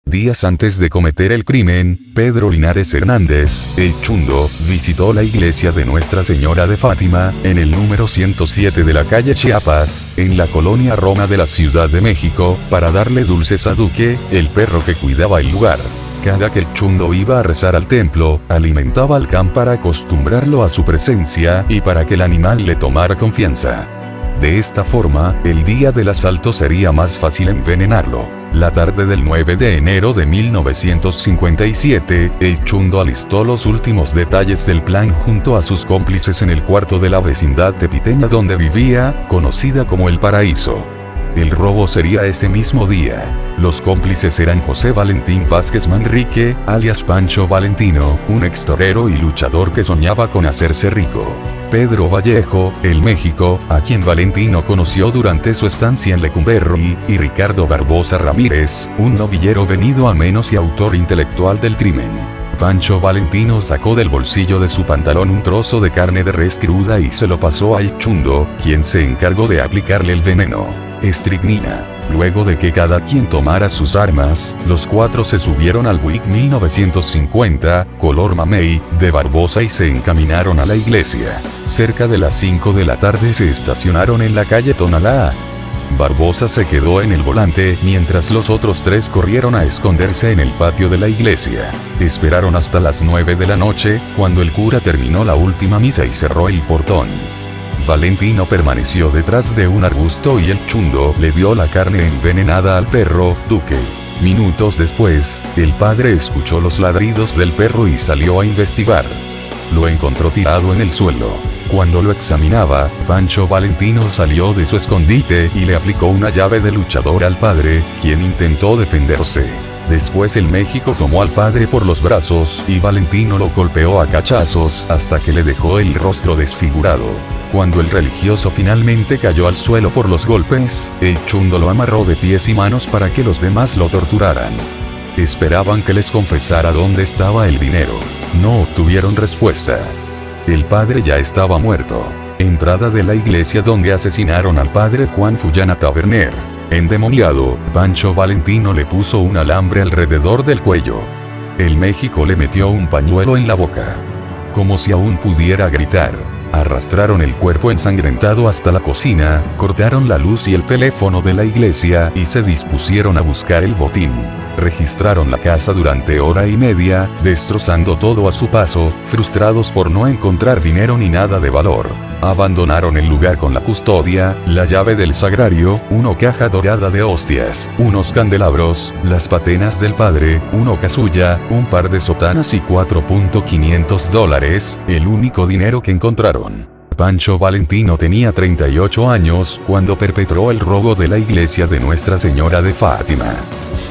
Días antes de cometer el crimen, Pedro Linares Hernández, el Chundo, visitó la iglesia de Nuestra Señora de Fátima, en el número 107 de la calle Chiapas, en la colonia Roma de la Ciudad de México, para darle dulces a Duque, el perro que cuidaba el lugar. Cada que el Chundo iba a rezar al templo, alimentaba al can para acostumbrarlo a su presencia y para que el animal le tomara confianza. De esta forma, el día del asalto sería más fácil envenenarlo. La tarde del 9 de enero de 1957, el Chundo alistó los últimos detalles del plan junto a sus cómplices en el cuarto de la vecindad tepiteña donde vivía, conocida como El Paraíso. El robo sería ese mismo día. Los cómplices eran José Valentín Vázquez Manrique, alias Pancho Valentino, un extorero y luchador que soñaba con hacerse rico. Pedro Vallejo, el México, a quien Valentino conoció durante su estancia en Lecumberri, y Ricardo Barbosa Ramírez, un novillero venido a menos y autor intelectual del crimen. Pancho Valentino sacó del bolsillo de su pantalón un trozo de carne de res cruda y se lo pasó al Chundo, quien se encargó de aplicarle el veneno, estricnina. Luego de que cada quien tomara sus armas, los cuatro se subieron al Buick 1950, color mamey, de Barbosa y se encaminaron a la iglesia. Cerca de las 5 de la tarde se estacionaron en la calle Tonalá. Barbosa se quedó en el volante, mientras los otros tres corrieron a esconderse en el patio de la iglesia. Esperaron hasta las 9 de la noche, cuando el cura terminó la última misa y cerró el portón. Valentino permaneció detrás de un arbusto y el Chundo le dio la carne envenenada al perro, Duque. Minutos después, el padre escuchó los ladridos del perro y salió a investigar. Lo encontró tirado en el suelo. Cuando lo examinaba, Pancho Valentino salió de su escondite y le aplicó una llave de luchador al padre, quien intentó defenderse. Después el México tomó al padre por los brazos y Valentino lo golpeó a cachazos hasta que le dejó el rostro desfigurado. Cuando el religioso finalmente cayó al suelo por los golpes, el Chundo lo amarró de pies y manos para que los demás lo torturaran. Esperaban que les confesara dónde estaba el dinero. No obtuvieron respuesta. El padre ya estaba muerto. Entrada de la iglesia donde asesinaron al padre Juan Fullana Taberner. Endemoniado, Pancho Valentino le puso un alambre alrededor del cuello. El México le metió un pañuelo en la boca. Como si aún pudiera gritar. Arrastraron el cuerpo ensangrentado hasta la cocina, cortaron la luz y el teléfono de la iglesia y se dispusieron a buscar el botín. Registraron la casa durante hora y media, destrozando todo a su paso, frustrados por no encontrar dinero ni nada de valor. Abandonaron el lugar con la custodia, la llave del sagrario, una caja dorada de hostias, unos candelabros, las patenas del padre, una casulla, un par de sotanas y $4.500, el único dinero que encontraron. Pancho Valentino tenía 38 años cuando perpetró el robo de la iglesia de Nuestra Señora de Fátima.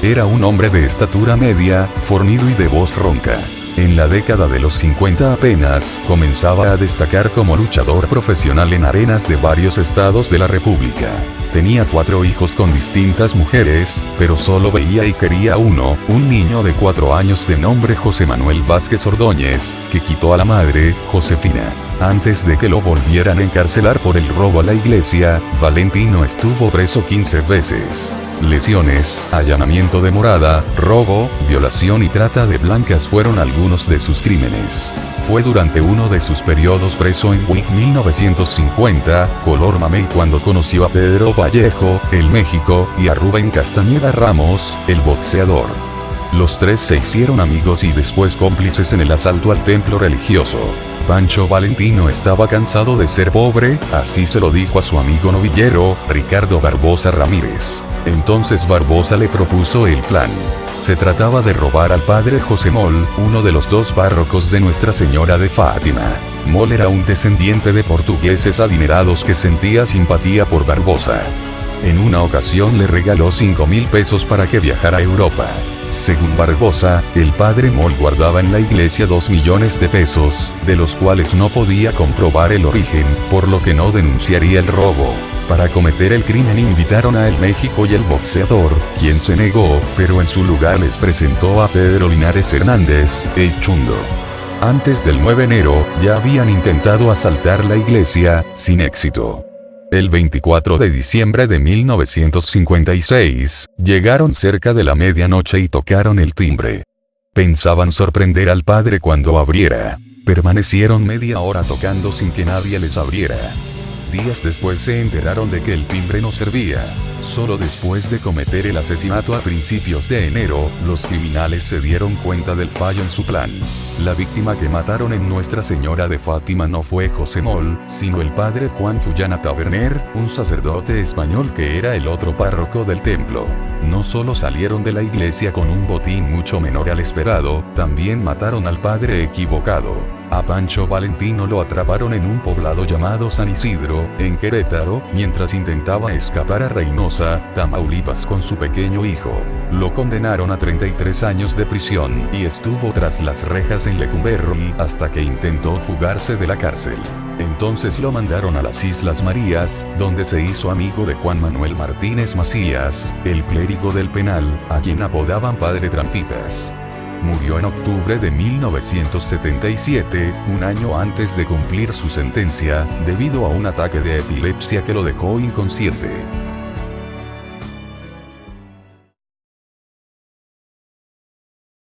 Era un hombre de estatura media, fornido y de voz ronca. En la década de los 50 apenas comenzaba a destacar como luchador profesional en arenas de varios estados de la República. Tenía 4 hijos con distintas mujeres, pero solo veía y quería uno, un niño de 4 años de nombre José Manuel Vázquez Ordóñez, que quitó a la madre, Josefina. Antes de que lo volvieran a encarcelar por el robo a la iglesia, Valentino estuvo preso 15 veces. Lesiones, allanamiento de morada, robo, violación y trata de blancas fueron algunos de sus crímenes. Fue durante uno de sus periodos preso en Buick 1950, color mamey, cuando conoció a Pedro Vallejo, el México, y a Rubén Castañeda Ramos, el boxeador. Los tres se hicieron amigos y después cómplices en el asalto al templo religioso. Pancho Valentino estaba cansado de ser pobre, así se lo dijo a su amigo novillero, Ricardo Barbosa Ramírez. Entonces Barbosa le propuso el plan. Se trataba de robar al padre José Moll, uno de los 2 párrocos de Nuestra Señora de Fátima. Moll era un descendiente de portugueses adinerados que sentía simpatía por Barbosa. En una ocasión le regaló 5.000 pesos para que viajara a Europa. Según Barbosa, el padre Moll guardaba en la iglesia 2 millones de pesos, de los cuales no podía comprobar el origen, por lo que no denunciaría el robo. Para cometer el crimen invitaron a El México y el boxeador, quien se negó, pero en su lugar les presentó a Pedro Linares Hernández, el Chundo. Antes del 9 de enero, ya habían intentado asaltar la iglesia, sin éxito. El 24 de diciembre de 1956, llegaron cerca de la medianoche y tocaron el timbre. Pensaban sorprender al padre cuando abriera. Permanecieron media hora tocando sin que nadie les abriera. Días después se enteraron de que el timbre no servía. Solo después de cometer el asesinato a principios de enero, los criminales se dieron cuenta del fallo en su plan. La víctima que mataron en Nuestra Señora de Fátima no fue José Moll, sino el padre Juan Fullana Taberner, un sacerdote español que era el otro párroco del templo. No solo salieron de la iglesia con un botín mucho menor al esperado, también mataron al padre equivocado. A Pancho Valentino lo atraparon en un poblado llamado San Isidro, en Querétaro, mientras intentaba escapar a Reynosa, Tamaulipas con su pequeño hijo. Lo condenaron a 33 años de prisión y estuvo tras las rejas en Lecumberri hasta que intentó fugarse de la cárcel. Entonces lo mandaron a las Islas Marías, donde se hizo amigo de Juan Manuel Martínez Macías, el clérigo del penal, a quien apodaban Padre Trampitas. Murió en octubre de 1977, un año antes de cumplir su sentencia, debido a un ataque de epilepsia que lo dejó inconsciente.